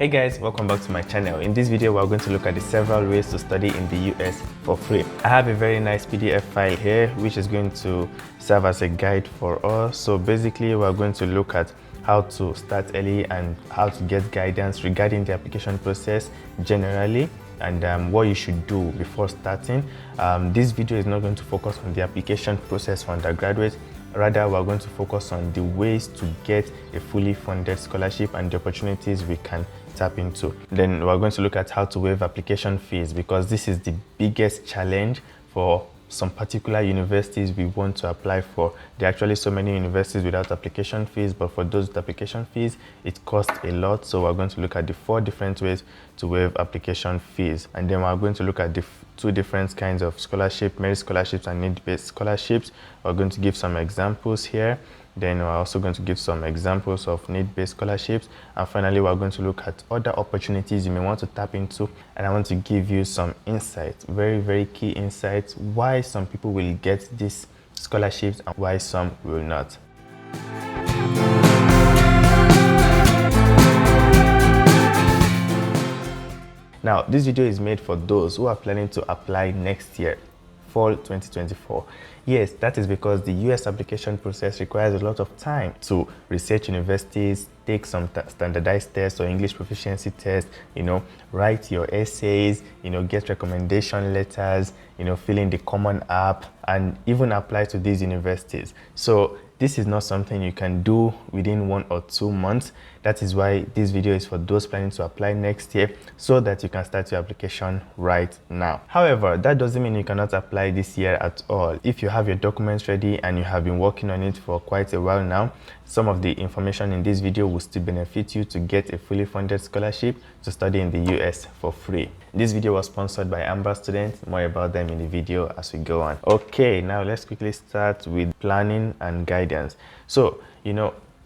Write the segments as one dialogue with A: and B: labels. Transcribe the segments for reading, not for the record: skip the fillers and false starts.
A: Hey guys, welcome back to my channel. In this video, we're going to look at the several ways to study in the US for free. I have a very nice PDF file here, which is going to serve as a guide for us. So basically, we're going to look at how to start early and how to get guidance regarding the application process generally, and what you should do before starting. This video is not going to focus on the application process for undergraduate. Rather, we're going to focus on the ways to get a fully funded scholarship and the opportunities we can tap into. Then we're going to look at how to waive application fees, because this is the biggest challenge for some particular universities we want to apply for. There are actually so many universities without application fees, but for those with application fees, it costs a lot. So we're going to look at the 4 different ways to waive application fees. And then we're going to look at the 2 different kinds of scholarship, merit scholarships and need-based scholarships. We're going to give some examples here. Then we're also going to give some examples of need-based scholarships. And finally, we're going to look at other opportunities you may want to tap into. And I want to give you some insights, very, very key insights, why some people will get these scholarships and why some will not. Now, this video is made for those who are planning to apply next year, fall 2024. Yes, that is because the US application process requires a lot of time to research universities, take some standardized tests or English proficiency tests, write your essays, get recommendation letters, fill in the common app, and even apply to these universities. So this is not something you can do within 1 or 2 months. That is why this video is for those planning to apply next year, so that you can start your application right now. However, that doesn't mean you cannot apply this year at all. If you have your documents ready and you have been working on it for quite a while now, some of the information in this video will still benefit you to get a fully funded scholarship to study in the US for free. This video was sponsored by Amber Students. More about them in the video as we go on. Okay, now let's quickly start with planning and guidance. So,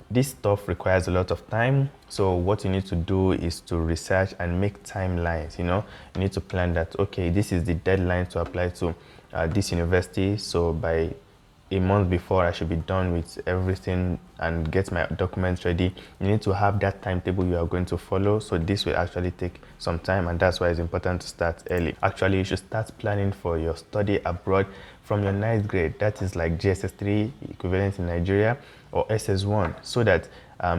A: this stuff requires a lot of time. So what you need to do is to research and make timelines. You need to plan that, okay, this is the deadline to apply to this university. So by a month before, I should be done with everything and get my documents ready. You need to have that timetable you are going to follow. So this will actually take some time, and that's why it's important to start early. Actually, you should start planning for your study abroad from your 9th grade. That is like GSS3 equivalent in Nigeria, or SS1, so that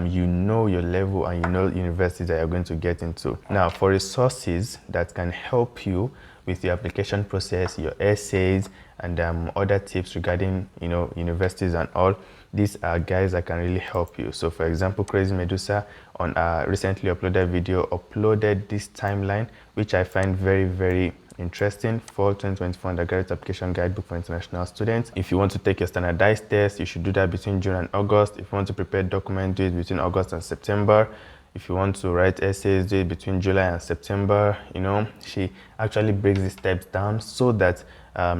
A: you know your level and you know universities that you're going to get into. Now, for resources that can help you with your application process, your essays, and other tips regarding universities and all, these are guys that can really help you. So for example, Crazy Medusa on a recently uploaded video uploaded this timeline, which I find very, very interesting. Fall 2024 Undergraduate Application Guidebook for International Students. If you want to take your standardized test, you should do that between June and August. If you want to prepare documents, do it between August and September. If you want to write essays, do it between July and September. She actually breaks the steps down so that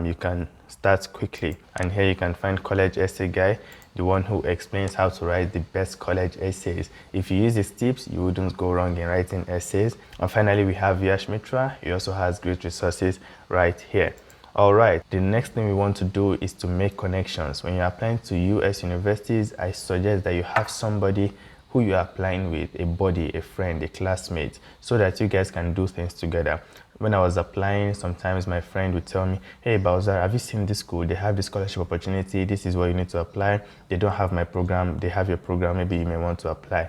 A: you can start quickly. And here you can find College Essay Guy, the one who explains how to write the best college essays. If you use these tips, you wouldn't go wrong in writing essays. And finally, we have Yash Mitra. He also has great resources right here. All right, the next thing we want to do is to make connections. When you're applying to US universities, I suggest that you have somebody who you are applying with, a buddy, a friend, a classmate, so that you guys can do things together. When I was applying, sometimes my friend would tell me, hey Baozar, have you seen this school? They have this scholarship opportunity. This is where you need to apply. They don't have my program. They have your program. Maybe you may want to apply.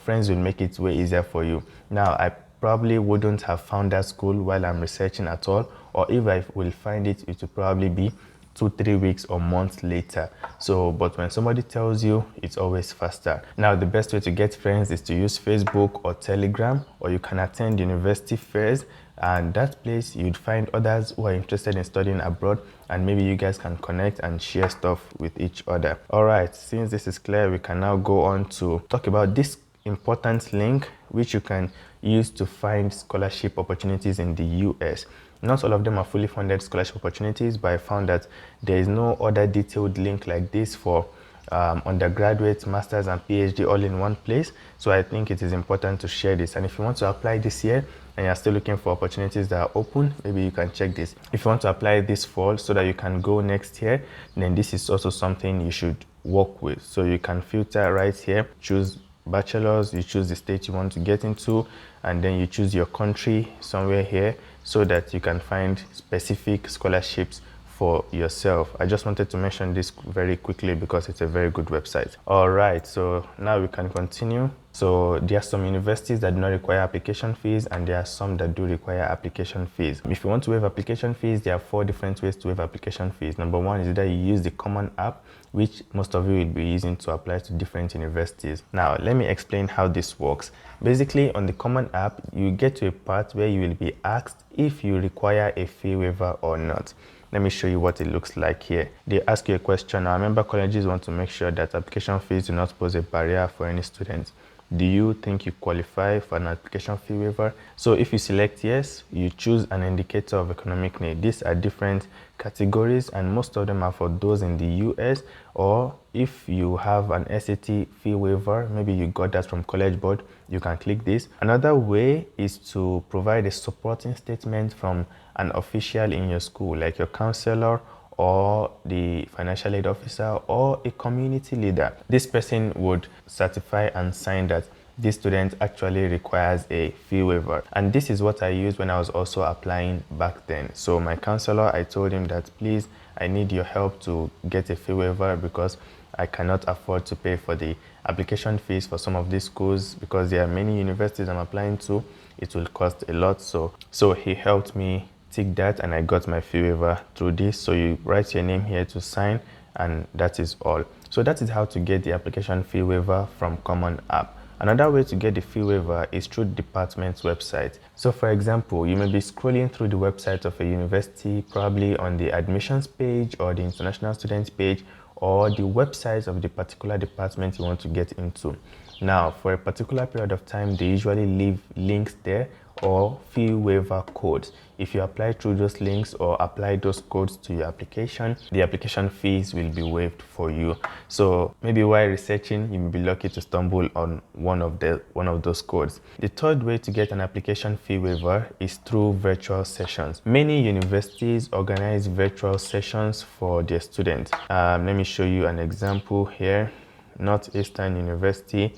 A: Friends will make it way easier for you. Now, I probably wouldn't have found that school while I'm researching at all, or if I will find it, it will probably be 2-3 weeks or months later. But when somebody tells you, it's always faster. Now, the best way to get friends is to use Facebook or Telegram, or you can attend university fairs, and that place you'd find others who are interested in studying abroad, and maybe you guys can connect and share stuff with each other. All right, since this is clear, we can now go on to talk about this important link, which you can use to find scholarship opportunities in the US. Not all of them are fully funded scholarship opportunities, but I found that there is no other detailed link like this for undergraduate, masters, and PhD all in one place. So I think it is important to share this. And if you want to apply this year and you're still looking for opportunities that are open, maybe you can check this. If you want to apply this fall so that you can go next year, then this is also something you should work with. So you can filter right here, choose bachelor's, you choose the state you want to get into, and then you choose your country somewhere here so that you can find specific scholarships for yourself. I just wanted to mention this very quickly because it's a very good website. All right, so now we can continue. So there are some universities that do not require application fees, and there are some that do require application fees. If you want to waive application fees, there are 4 different ways to waive application fees. Number 1 is that you use the common app, which most of you will be using to apply to different universities. Now, let me explain how this works. Basically, on the common app, you get to a part where you will be asked if you require a fee waiver or not. Let me show you what it looks like here. They ask you a question. Now, remember, colleges want to make sure that application fees do not pose a barrier for any students. Do you think you qualify for an application fee waiver? So if you select yes, you choose an indicator of economic need. These are different categories, and most of them are for those in the US, or if you have an SAT fee waiver, maybe you got that from College Board, you can click this. Another way is to provide a supporting statement from an official in your school, like your counselor or the financial aid officer or a community leader. This person would certify and sign that this student actually requires a fee waiver. And this is what I used when I was also applying back then. So my counselor, I told him that, please, I need your help to get a fee waiver because I cannot afford to pay for the application fees for some of these schools, because there are many universities I'm applying to. It will cost a lot. So he helped me tick that, and I got my fee waiver through this. So you write your name here to sign, and that is all. So that is how to get the application fee waiver from Common App. Another way to get the fee waiver is through the department's website. So for example, you may be scrolling through the website of a university, probably on the admissions page or the international students page, or the website of the particular department you want to get into. Now, for a particular period of time, they usually leave links there or fee waiver codes. If you apply through those links or apply those codes to your application, the application fees will be waived for you. So maybe while researching, you may be lucky to stumble on one of those codes. The third way to get an application fee waiver is through virtual sessions. Many universities organize virtual sessions for their students. Let me show you an example here. Northeastern University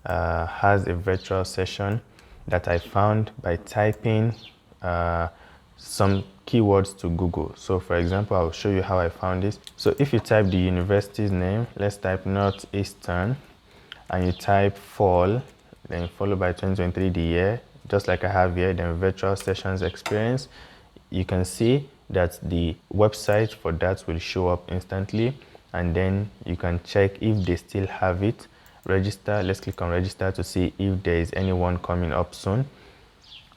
A: has a virtual session that I found by typing some keywords to Google. So for example, I'll show you how I found this. So if you type the university's name, let's type Northeastern, and you type fall, then followed by 2023, the year, just like I have here, then virtual sessions experience, you can see that the website for that will show up instantly, and then you can check if they still have it. Register, let's click on register to see if there is anyone coming up soon.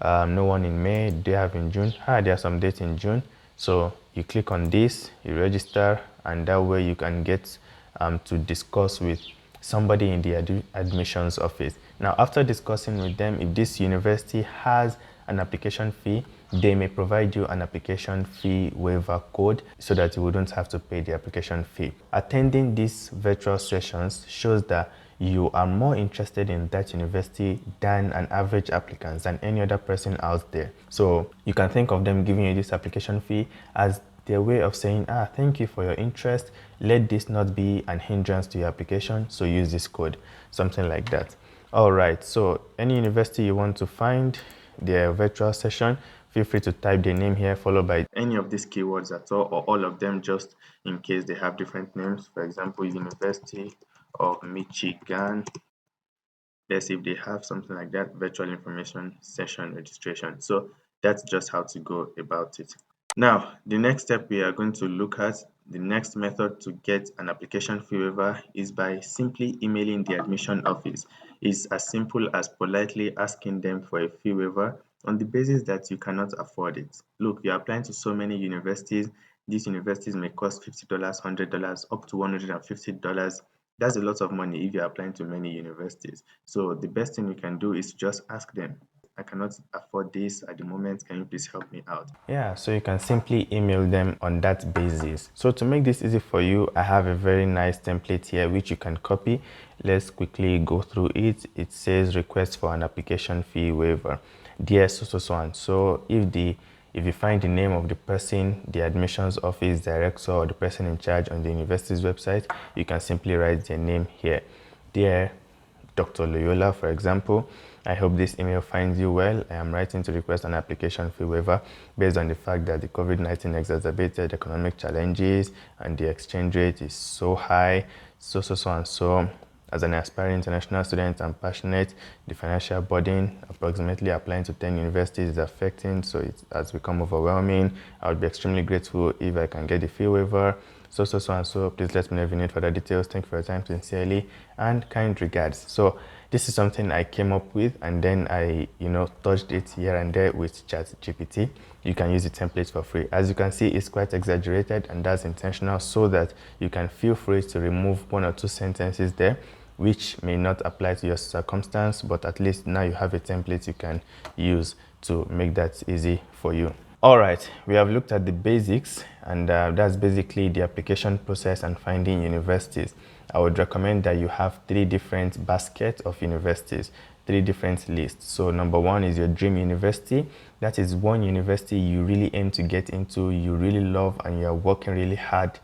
A: No one in May. They have in June. There are some dates in June. So you click on this, you register, and that way you can get to discuss with somebody in the admissions office. Now, after discussing with them, if this university has an application fee, they may provide you an application fee waiver code so that you wouldn't have to pay the application fee. Attending these virtual sessions shows that you are more interested in that university than an average applicant, than any other person out there. So you can think of them giving you this application fee as their way of saying, thank you for your interest. Let this not be an hindrance to your application, so use this code, something like that. All right, so any university you want to find their virtual session, feel free to type their name here, followed by any of these keywords at all, or all of them, just in case they have different names. For example, University of Michigan. Let's see if they have something like that, virtual information session registration. So that's just how to go about it. Now, the next step we are going to look at, the next method to get an application fee waiver, is by simply emailing the admission office. It's as simple as politely asking them for a fee waiver on the basis that you cannot afford it. Look, you're applying to so many universities. These universities may cost $50, $100, up to $150. That's a lot of money if you're applying to many universities. So the best thing you can do is just ask them, I cannot afford this at the moment, can you please help me out? Yeah, so you can simply email them on that basis. So to make this easy for you, I have a very nice template here which you can copy. Let's quickly go through it. It says request for an application fee waiver. Dear so and so, if you find the name of the person, the admissions office director, or the person in charge on the university's website, you can simply write their name here. Dear Dr. Loyola, for example. I hope this email finds you well. I am writing to request an application fee waiver based on the fact that the COVID-19 exacerbated economic challenges and the exchange rate is so high, so and so. As an aspiring international student, I'm passionate. The financial burden, approximately applying to 10 universities, is affecting, so it has become overwhelming. I would be extremely grateful if I can get the fee waiver. So and so. Please let me know if you need further details. Thank you for your time, sincerely, and kind regards. So this is something I came up with, and then I, touched it here and there with ChatGPT. You can use the template for free. As you can see, it's quite exaggerated, and that's intentional so that you can feel free to remove 1 or 2 sentences there which may not apply to your circumstance, but at least now you have a template you can use to make that easy for you. All right, we have looked at the basics, and that's basically the application process and finding universities. I would recommend that you have 3 different baskets of universities, 3 different lists. So number 1 is your dream university. That is one university you really aim to get into, you really love, and you're working really hard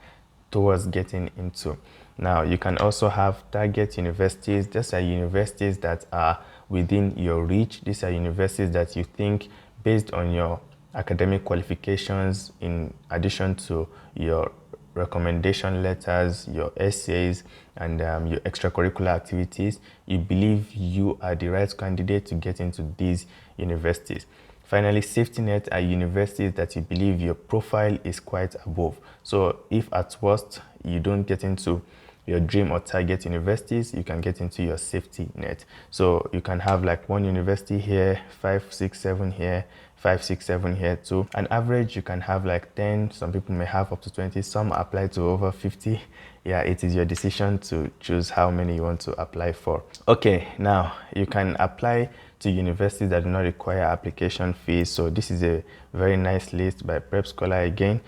A: towards getting into. Now, you can also have target universities. These are universities that are within your reach. These are universities that you think, based on your academic qualifications, in addition to your recommendation letters, your essays, and your extracurricular activities, you believe you are the right candidate to get into these universities. Finally, safety net are universities that you believe your profile is quite above. So if at worst you don't get into your dream or target universities, you can get into your safety net. So you can have like 1 university here, 5, 6, 7 here, 5, 6, 7 here too. On average, you can have like 10. Some people may have up to 20. Some apply to over 50. Yeah, it is your decision to choose how many you want to apply for. Okay, now you can apply to universities that do not require application fees. So this is a very nice list by Prep Scholar again.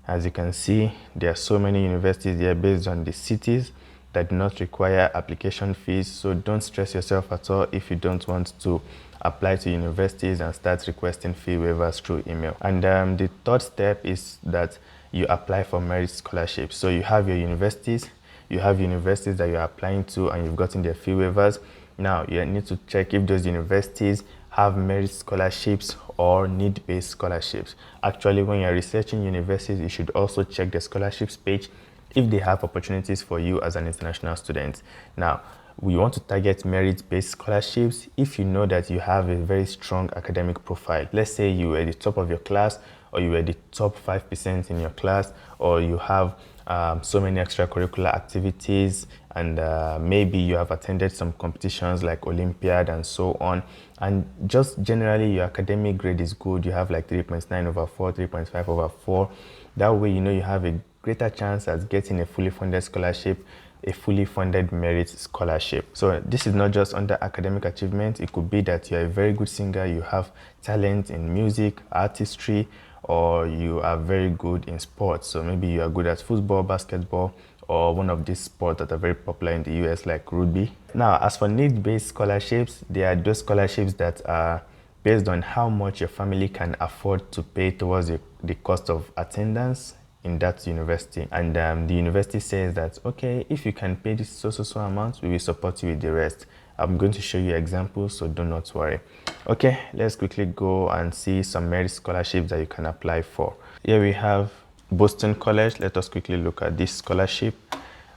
A: As you can see, there are so many universities here based on the cities that do not require application fees. So don't stress yourself at all if you don't want to apply to universities and start requesting fee waivers through email. And the third step is that you apply for merit scholarships. So you have your universities, that you're applying to, and you've gotten their fee waivers. Now you need to check if those universities have merit scholarships or need-based scholarships. Actually, when you're researching universities, you should also check the scholarships page if they have opportunities for you as an international student. Now, we want to target merit-based scholarships if you know that you have a very strong academic profile. Let's say you were the top of your class, or you were the top 5% in your class, or you have so many extracurricular activities, and maybe you have attended some competitions like Olympiad and so on, and just generally your academic grade is good. You have like 3.9 over 4, 3.5 over 4. That way, you have a greater chance at getting a fully funded scholarship, a fully funded merit scholarship. So this is not just under academic achievement. It could be that you're a very good singer, you have talent in music, artistry, or you are very good in sports. So maybe you are good at football, basketball, or one of these sports that are very popular in the US like rugby. Now, as for need-based scholarships, they are those scholarships that are based on how much your family can afford to pay towards the cost of attendance in that university. And the university says that, okay, if you can pay this so amount, we will support you with the rest. I'm going to show you examples, so do not worry. Okay, let's quickly go and see some merit scholarships that you can apply for. Here we have Boston College. Let us quickly look at this scholarship.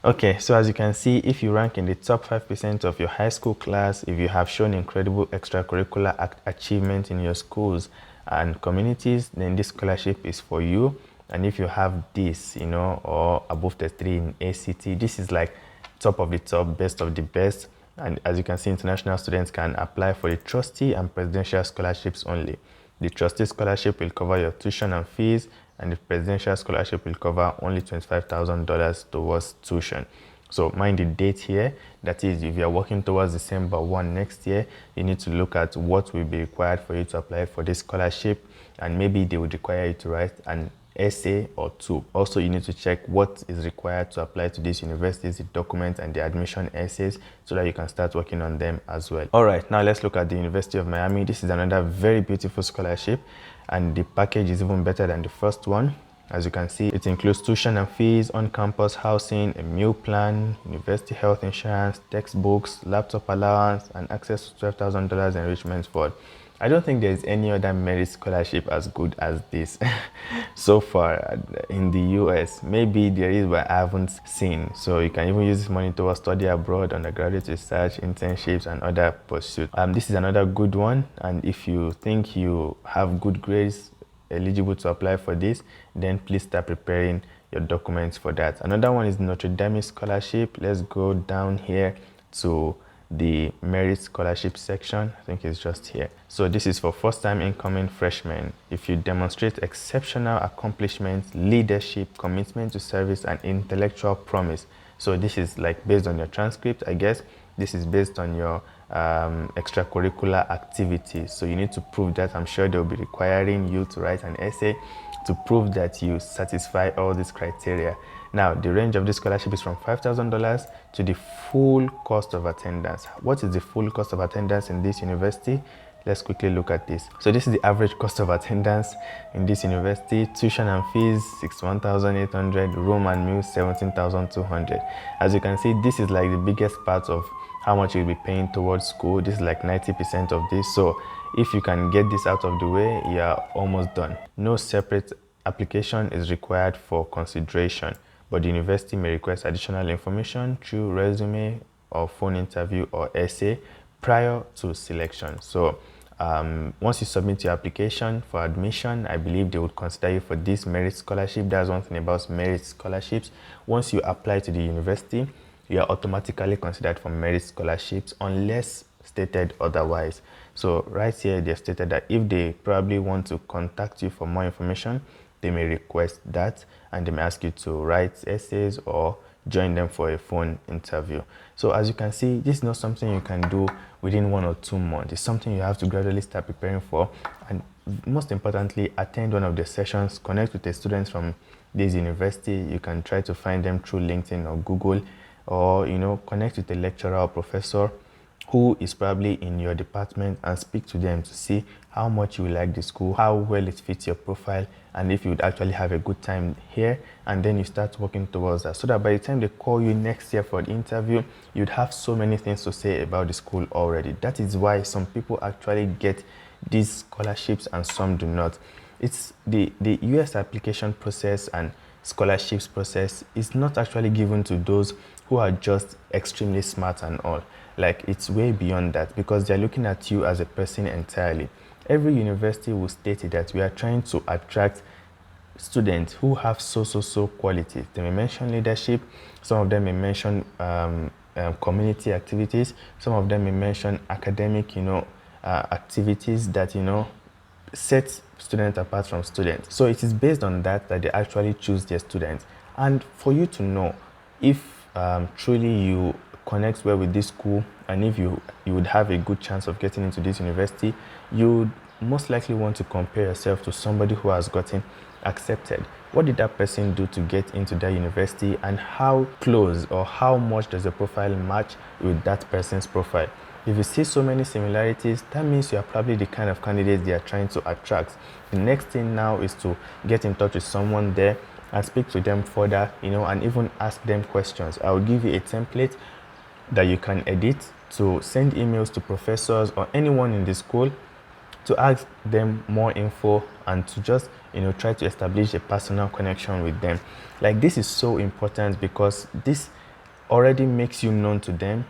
A: Okay, so as you can see, if you rank in the top 5% of your high school class, if you have shown incredible extracurricular achievement in your schools and communities, then this scholarship is for you. And if you have this, or above the 3 in ACT, this is like top of the top, best of the best. And as you can see, international students can apply for the trustee and presidential scholarships only. The trustee scholarship will cover your tuition and fees, and the presidential scholarship will cover only $25,000 towards tuition. So mind the date here. That is, if you are working towards December 1 next year, you need to look at what will be required for you to apply for this scholarship, and maybe they would require you to write an essay or 2. Also, you need to check what is required to apply to these universities, the documents and the admission essays, so that you can start working on them as well. All right, now let's look at the University of Miami. This is another very beautiful scholarship, and the package is even better than the first one. As you can see, it includes tuition and fees, on-campus housing, a meal plan, university health insurance, textbooks, laptop allowance, and access to $12,000 enrichment fund. I don't think there's any other merit scholarship as good as this so far in the US. Maybe there is, but I haven't seen. So you can even use this money towards study abroad, undergraduate research, internships, and other pursuits. This is another good one. And if you think you have good grades eligible to apply for this, then please start preparing your documents for that. Another one is Notre Dame scholarship. Let's go down here to the merit scholarship section. I think it's just here. So this is for first-time incoming freshmen. If you demonstrate exceptional accomplishments, leadership, commitment to service, and intellectual promise. So this is like based on your transcript, I guess. This is based on your extracurricular activities. So you need to prove that. I'm sure they'll be requiring you to write an essay to prove that you satisfy all these criteria. Now, the range of this scholarship is from $5,000 to the full cost of attendance. What is the full cost of attendance in this university? Let's quickly look at this. So this is the average cost of attendance in this university. Tuition and fees, $61,800. Room and meals, $17,200. As you can see, this is like the biggest part of how much you'll be paying towards school. This is like 90% of this. So if you can get this out of the way, you're almost done. No separate application is required for consideration, but the university may request additional information through resume or phone interview or essay prior to selection. So once you submit your application for admission, I believe they would consider you for this merit scholarship. That's one thing about merit scholarships. Once you apply to the university, you are automatically considered for merit scholarships unless stated otherwise. So right here, they've stated that if they probably want to contact you for more information, they may request that, and they may ask you to write essays or join them for a phone interview. So as you can see, this is not something you can do within 1 or 2 months. It's something you have to gradually start preparing for, and most importantly, attend one of the sessions, connect with the students from this university. You can try to find them through LinkedIn or Google, or connect with a lecturer or professor who is probably in your department and speak to them to see how much you like the school, how well it fits your profile, and if you would actually have a good time here. And then you start working towards that, so that by the time they call you next year for the interview, you'd have so many things to say about the school already. That is why some people actually get these scholarships and some do not. It's the US application process and scholarships process is not actually given to those who are just extremely smart and all. Like, it's way beyond that, because they're looking at you as a person entirely. Every university will state that we are trying to attract students who have so qualities. They may mention leadership, some of them may mention community activities, some of them may mention academic activities that set students apart from students. So it is based on that they actually choose their students. And for you to know if truly you connect well with this school, and if you would have a good chance of getting into this university, you would most likely want to compare yourself to somebody who has gotten accepted. What did that person do to get into that university, and how close or how much does the profile match with that person's profile? If you see so many similarities, that means you are probably the kind of candidate they are trying to attract. The next thing now is to get in touch with someone there and speak to them further, and even ask them questions. I will give you a template that you can edit to send emails to professors or anyone in the school to ask them more info, and to just try to establish a personal connection with them. Like, this is so important, because this already makes you known to them.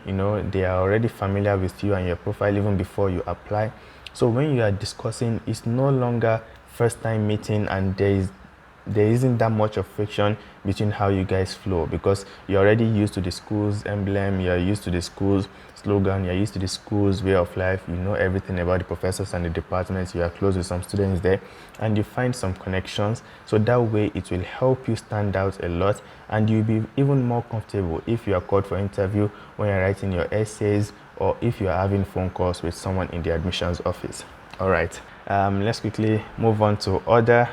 A: They are already familiar with you and your profile even before you apply. So when you are discussing, it's no longer first time meeting, and there isn't that much of friction between how you guys flow, because you're already used to the school's emblem, you're used to the school's slogan, you're used to the school's way of life, you know everything about the professors and the departments, you are close with some students there, and you find some connections. So that way it will help you stand out a lot, and you'll be even more comfortable if you are called for interview, when you're writing your essays, or if you are having phone calls with someone in the admissions office. All right, let's quickly move on to other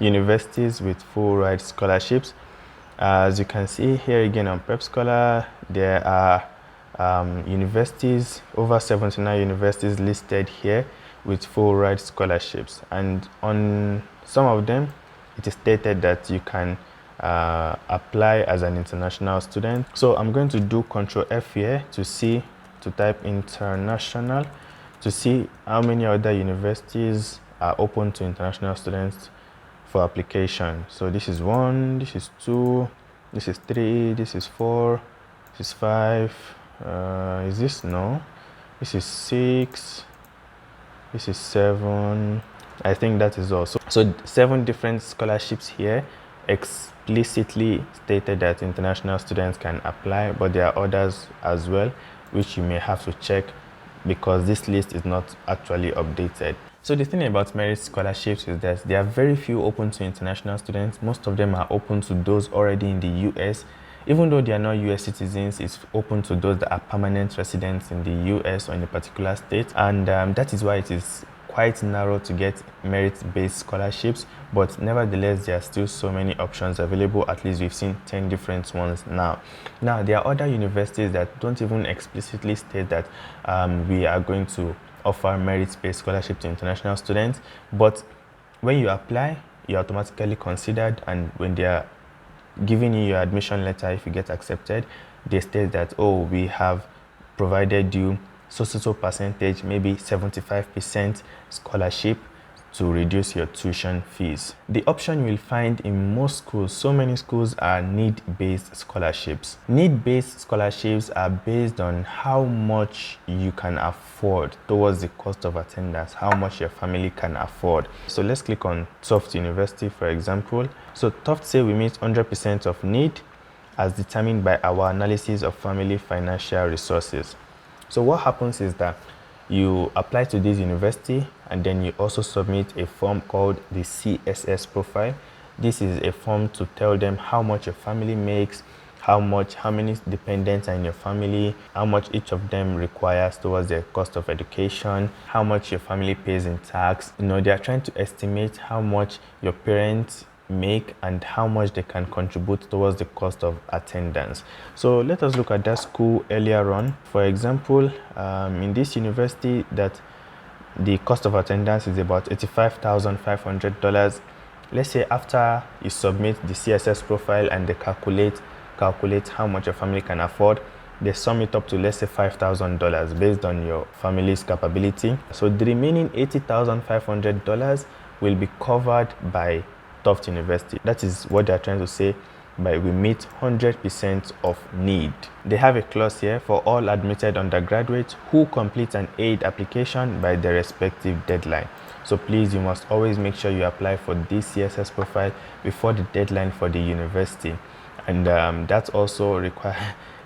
A: universities with full ride scholarships. As you can see here again on Prep Scholar, there are universities, over 79 universities listed here with full ride scholarships, and on some of them it is stated that you can apply as an international student. So I'm going to do Ctrl F here to type international, to see how many other universities are open to international students for application. So this is 1, this is 2, this is 3, this is 4, this is 5, is this? No, this is 6, this is 7. I think that is all. So 7 different scholarships here explicitly stated that international students can apply, but there are others as well which you may have to check because this list is not actually updated. So the thing about merit scholarships is that there are very few open to international students. Most of them are open to those already in the US. Even though they are not US citizens, it's open to those that are permanent residents in the US or in a particular state. And that is why it is quite narrow to get merit-based scholarships, but nevertheless there are still so many options available. At least we've seen 10 different ones now. There are other universities that don't even explicitly state that we are going to offer merit-based scholarship to international students, but when you apply, you're automatically considered, and when they are giving you your admission letter, if you get accepted, they state that, oh, we have provided you so percentage, maybe 75% scholarship to reduce your tuition fees. The option you will find in most schools, so many schools, are need-based scholarships. Need-based scholarships are based on how much you can afford towards the cost of attendance, how much your family can afford. So let's click on Tufts University, for example. So Tufts say we meet 100% of need as determined by our analysis of family financial resources. So what happens is that you apply to this university and then you also submit a form called the CSS profile. This is a form to tell them how much your family makes, how many dependents are in your family, how much each of them requires towards their cost of education, how much your family pays in tax. They are trying to estimate how much your parents make and how much they can contribute towards the cost of attendance. So let us look at that school earlier on. For example, in this university, that the cost of attendance is about $85,500. Let's say after you submit the CSS profile and they calculate how much your family can afford, they sum it up to, let's say, $5,000 based on your family's capability. So the remaining $80,500 will be covered by Tufts University. That is what they're trying to say by we meet 100% of need. They have a clause here for all admitted undergraduates who complete an aid application by their respective deadline. So please, you must always make sure you apply for this CSS profile before the deadline for the university. And that also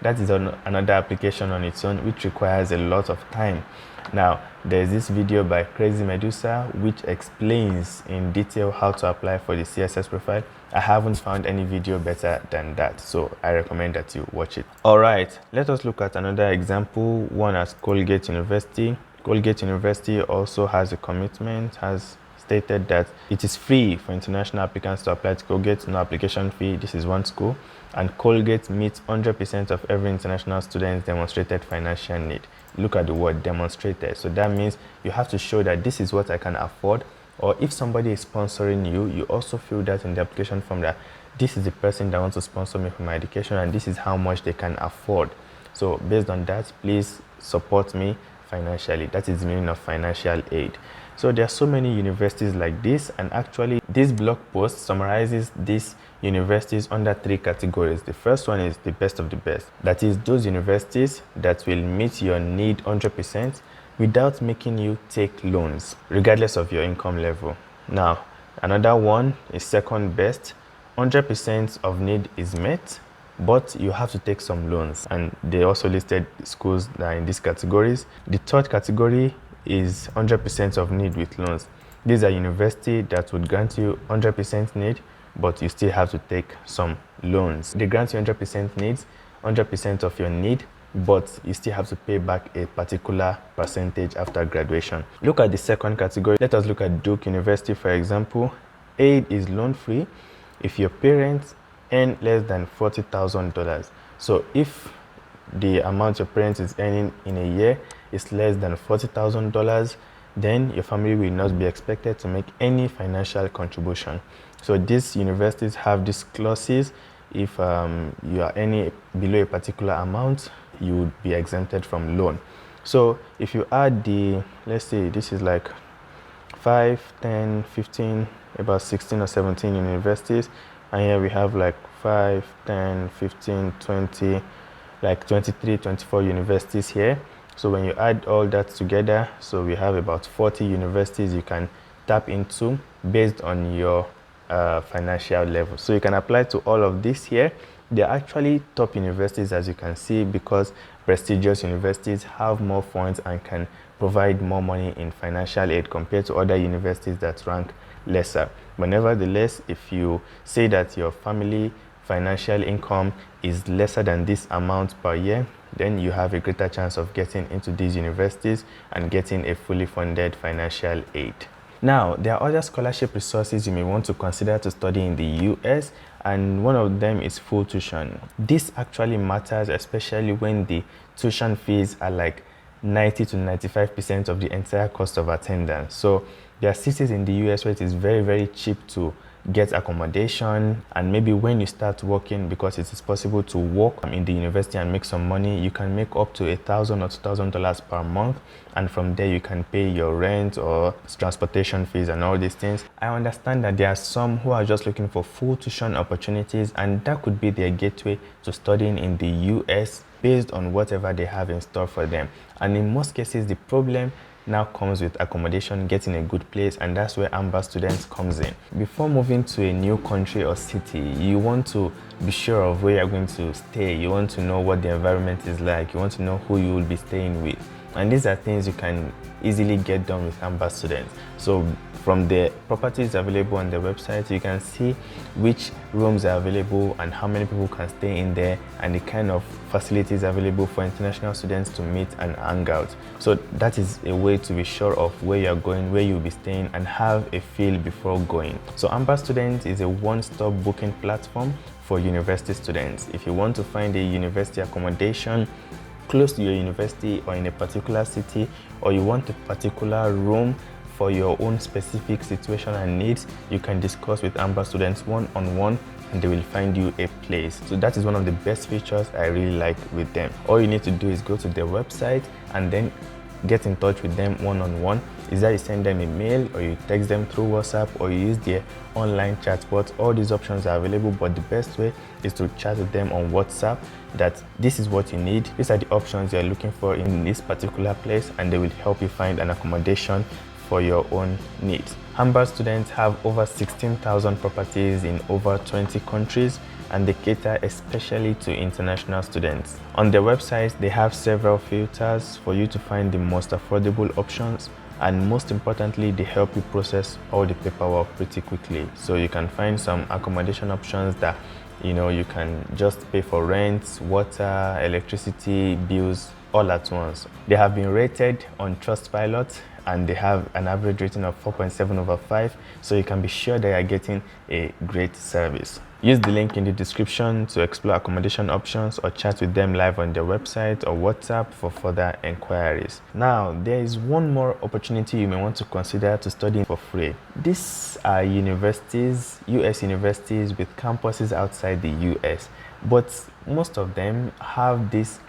A: that is another application on its own, which requires a lot of time. Now, there's this video by Crazy Medusa which explains in detail how to apply for the CSS profile. I haven't found any video better than that, so I recommend that you watch it. All right, let us look at another example, one at Colgate University. Colgate University also has a commitment, has stated that it is free for international applicants to apply to Colgate, no application fee. This is one school, and Colgate meets 100% of every international student's demonstrated financial need. Look at the word demonstrated. So that means you have to show that this is what I can afford, or if somebody is sponsoring you, you also fill that in the application form that this is the person that wants to sponsor me for my education and this is how much they can afford. So based on that, please support me financially. That is the meaning of financial aid. So there are so many universities like this, and actually this blog post summarizes these universities under 3 categories. The first one is the best of the best. That is those universities that will meet your need 100% without making you take loans, regardless of your income level. Now, another one is second best. 100% of need is met, but you have to take some loans, and they also listed schools that are in these categories. The third category is 100% of need with loans. These are universities that would grant you 100% need, but you still have to take some loans. They grant you 100% needs, 100% of your need, but you still have to pay back a particular percentage after graduation. Look at the second category. Let us look at Duke University, for example. Aid is loan free if your parents earn less than $40,000. So if the amount your parents is earning in a year is less than $40,000, then your family will not be expected to make any financial contribution. So these universities have these clauses. If you are any below a particular amount, you would be exempted from loan. So if you add let's say this is like 5, 10, 15, about 16 or 17 universities, and here we have like 5, 10, 15, 20, like 23, 24 universities here. So when you add all that together, so we have about 40 universities you can tap into based on your financial level. So you can apply to all of this here. They're actually top universities, as you can see, because prestigious universities have more funds and can provide more money in financial aid compared to other universities that rank lesser. But nevertheless, if you say that your family financial income is lesser than this amount per year, then you have a greater chance of getting into these universities and getting a fully funded financial aid. Now, there are other scholarship resources you may want to consider to study in the US, and one of them is full tuition. This actually matters, especially when the tuition fees are like 90 to 95% of the entire cost of attendance. So there are cities in the US where it is very, very cheap to get accommodation, and maybe when you start working, because it is possible to work in the university and make some money, you can make up to $1,000 or $2,000 per month, and from there you can pay your rent or transportation fees and all these things. I understand that there are some who are just looking for full tuition opportunities, and that could be their gateway to studying in the US based on whatever they have in store for them. And in most cases, the problem now comes with accommodation, getting a good place, and that's where Amber Students comes in. Before moving to a new country or city, you want to be sure of where you're going to stay. You want to know what the environment is like. You want to know who you will be staying with. And these are things you can easily get done with Amber Students. So from the properties available on the website, you can see which rooms are available and how many people can stay in there, and the kind of facilities available for international students to meet and hang out. So that is a way to be sure of where you're going, where you'll be staying, and have a feel before going. So Amber Students is a one-stop booking platform for university students. If you want to find a university accommodation close to your university or in a particular city, or you want a particular room for your own specific situation and needs, you can discuss with Amber Students one-on-one, and they will find you a place. So that is one of the best features I really like with them. All you need to do is go to their website and then get in touch with them one-on-one. Is that you send them a mail, or you text them through WhatsApp, or you use their online chatbot. All these options are available, but the best way is to chat with them on WhatsApp that this is what you need, these are the options you're looking for in this particular place, and they will help you find an accommodation for your own needs. Amber Students have over 16,000 properties in over 20 countries, and they cater especially to international students. On their website, they have several filters for you to find the most affordable options, and most importantly, they help you process all the paperwork pretty quickly. So you can find some accommodation options that you can just pay for rent, water, electricity, bills all at once. They have been rated on Trustpilot, and they have an average rating of 4.7/5, so you can be sure they are getting a great service. Use the link in the description to explore accommodation options, or chat with them live on their website or WhatsApp for further enquiries. Now, there is one more opportunity you may want to consider to study for free. These are universities, US universities with campuses outside the US, but most of them have this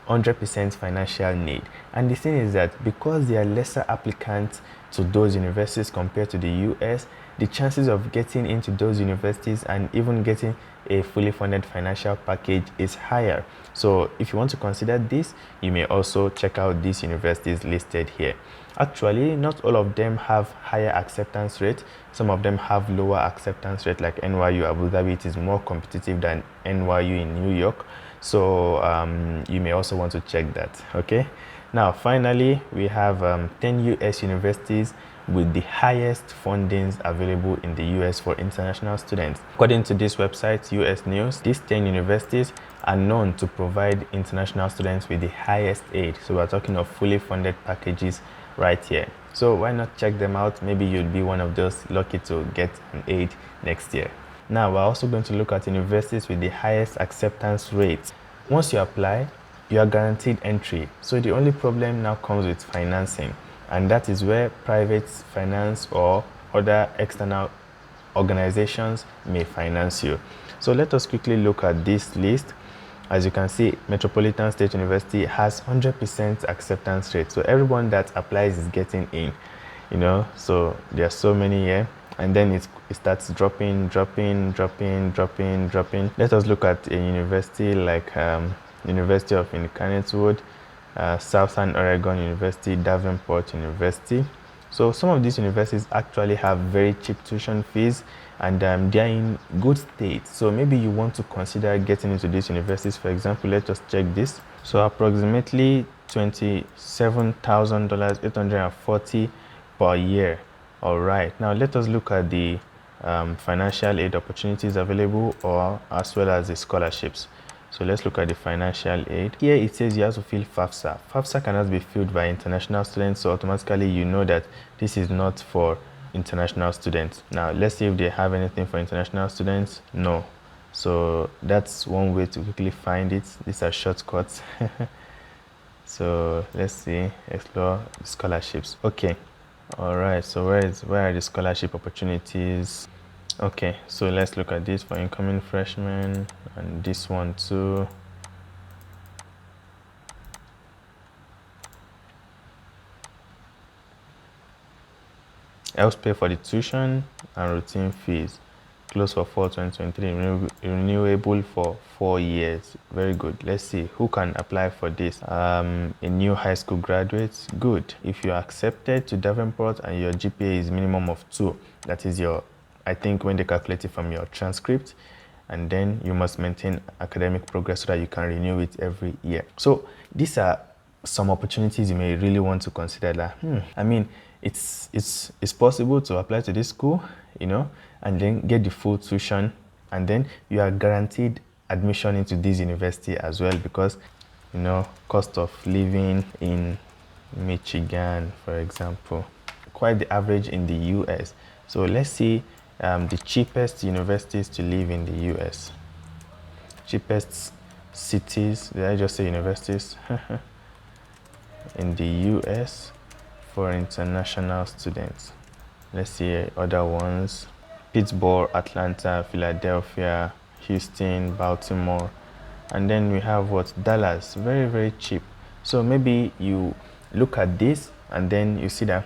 A: 100% financial need. And the thing is that because there are lesser applicants to those universities compared to the US, the chances of getting into those universities and even getting a fully funded financial package is higher. So if you want to consider this, you may also check out these universities listed here. Actually, not all of them have higher acceptance rate. Some of them have lower acceptance rate, like NYU Abu Dhabi. It is more competitive than NYU in New York. So you may also want to check that. Okay. Now, finally, we have 10 US universities with the highest fundings available in the US for international students. According to this website, US News, these 10 universities are known to provide international students with the highest aid. So we're talking of fully funded packages right here. So why not check them out? Maybe you'll be one of those lucky to get an aid next year. Now, we're also going to look at universities with the highest acceptance rates. Once you apply, you are guaranteed entry. So the only problem now comes with financing. and that is where private finance or other external organizations may finance you. So let us quickly look at this list. As you can see, Metropolitan State University has 100% acceptance rate. So everyone that applies is getting in, you know. So there are so many here, and then it starts dropping. Let us look at a university like University of Incarnate Southern Oregon University, Davenport University. So some of these universities actually have very cheap tuition fees, and they are in good state. So maybe you want to consider getting into these universities. For example, let us check this. So approximately $27,000, 840 per year. All right, now let us look at the financial aid opportunities available, or as well as the scholarships. So let's look at the financial aid. Here it says you have to fill FAFSA. FAFSA cannot be filled by international students, so automatically you know that this is not for international students. Now let's see if they have anything for international students. No. So that's one way to quickly find it. These are shortcuts. So let's see, explore scholarships. Okay. All right, so where are the scholarship opportunities? Okay, so let's look at this for incoming freshmen, and this one too. Helps pay for the tuition and routine fees. Close for fall 2023, renewable for 4 years. Very good. Let's see who can apply for this. A new high school graduate. Good. If you're accepted to Davenport and your GPA is minimum of 2, that is your, I think when they calculate it from your transcript, and then you must maintain academic progress so that you can renew it every year. So these are some opportunities you may really want to consider. That I mean, it's possible to apply to this school, you know, and then get the full tuition, and then you are guaranteed admission into this university as well, because you know, cost of living in Michigan, for example, quite the average in the US. So let's see the cheapest universities to live in the US. Cheapest cities, did I just say universities? In the US for international students. Let's see other ones. Pittsburgh, Atlanta, Philadelphia, Houston, Baltimore, and then we have what? Dallas. Very, very cheap. So maybe you look at this and then you see that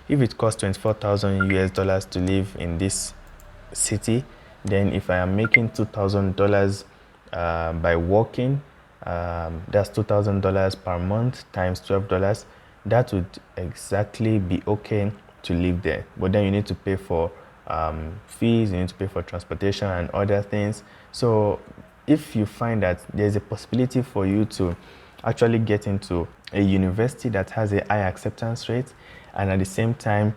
A: if it costs 24,000 US dollars to live in this city, then if I am making $2,000 by working, that's $2,000 per month times $12. That would exactly be okay to live there. But then you need to pay for fees, you need to pay for transportation and other things. So if you find that there's a possibility for you to actually get into a university that has a high acceptance rate, and at the same time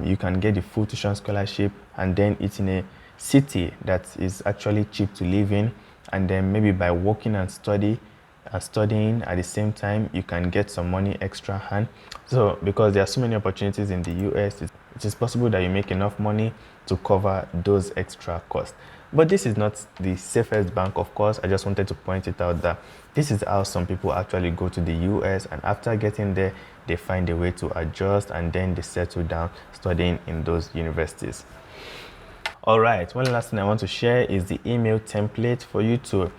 A: you can get the full tuition scholarship, and then it's in a city that is actually cheap to live in, and then maybe by working and studying at the same time you can get some money extra hand. So because there are so many opportunities in the US, it is possible that you make enough money to cover those extra costs. But this is not the safest bank, of course. I just wanted to point it out that this is how some people actually go to the US, and after getting there they find a way to adjust, and then they settle down studying in those universities. All right, one last thing I want to share is the email template for you to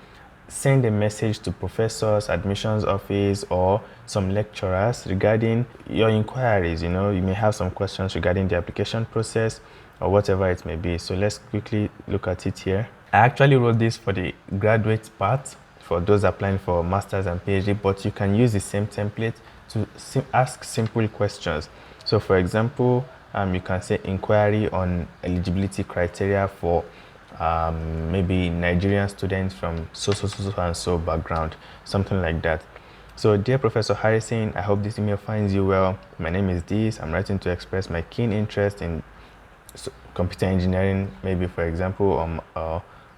A: send a message to professors, admissions office, or some lecturers regarding your inquiries. You know, you may have some questions regarding the application process or whatever it may be. So let's quickly look at it here. I actually wrote this for the graduate part, for those applying for masters and PhD, but you can use the same template to ask simple questions. So for example, you can say inquiry on eligibility criteria for maybe Nigerian students from so and so background, something like that. So dear Professor Harrison, I hope this email finds you well. My name is this. I'm writing to express my keen interest in computer engineering, maybe for example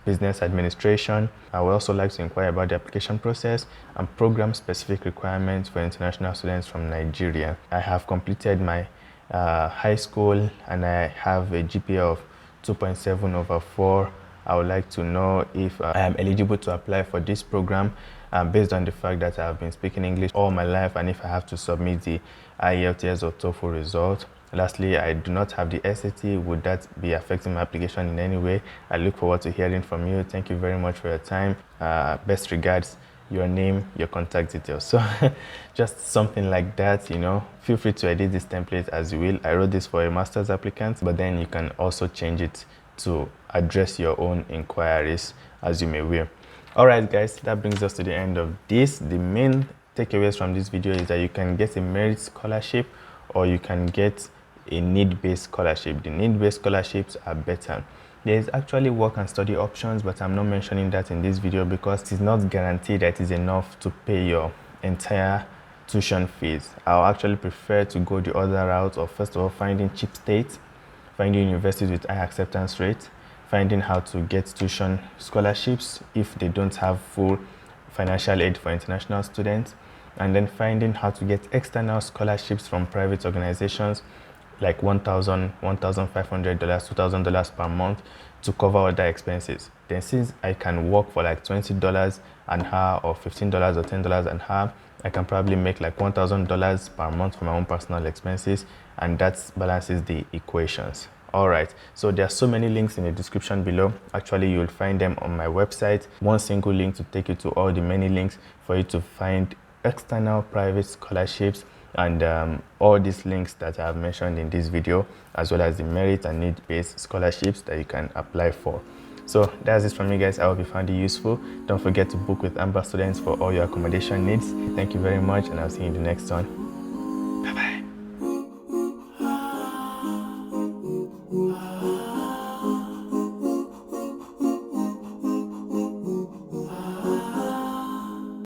A: business administration. I would also like to inquire about the application process and program specific requirements for international students from Nigeria. I have completed my high school and I have a GPA of 2.7/4. I would like to know if I am eligible to apply for this program. based on the fact that I've been speaking English all my life, and if I have to submit the IELTS or TOEFL result. Lastly, I do not have the SAT. Would that be affecting my application in any way? I look forward to hearing from you. Thank you very much for your time. Best regards, your name, your contact details. So just something like that, you know. Feel free to edit this template as you will. I wrote this for a master's applicant, but then you can also change it to address your own inquiries as you may will. All right, guys, that brings us to the end of this. The main takeaways from this video is that you can get a merit scholarship or you can get a need-based scholarship. The need-based scholarships are better. There is actually work and study options, but I'm not mentioning that in this video because it is not guaranteed that it is enough to pay your entire tuition fees. I'll actually prefer to go the other route of, first of all, finding cheap states, finding universities with high acceptance rate, finding how to get tuition scholarships if they don't have full financial aid for international students, and then finding how to get external scholarships from private organizations like $1,000, $1,500, $2,000 per month to cover other expenses. Then since I can work for like $20 an hour or $15 or $10 an hour, I can probably make like $1,000 per month for my own personal expenses, and that balances the equations. All right, so there are so many links in the description below. Actually, you'll find them on my website. One single link to take you to all the many links for you to find external private scholarships and all these links that I have mentioned in this video, as well as the merit and need-based scholarships that you can apply for. So that's it from me, guys. I hope you found it useful. Don't forget to book with Amber Students for all your accommodation needs. Thank you very much, and I'll see you in the next one.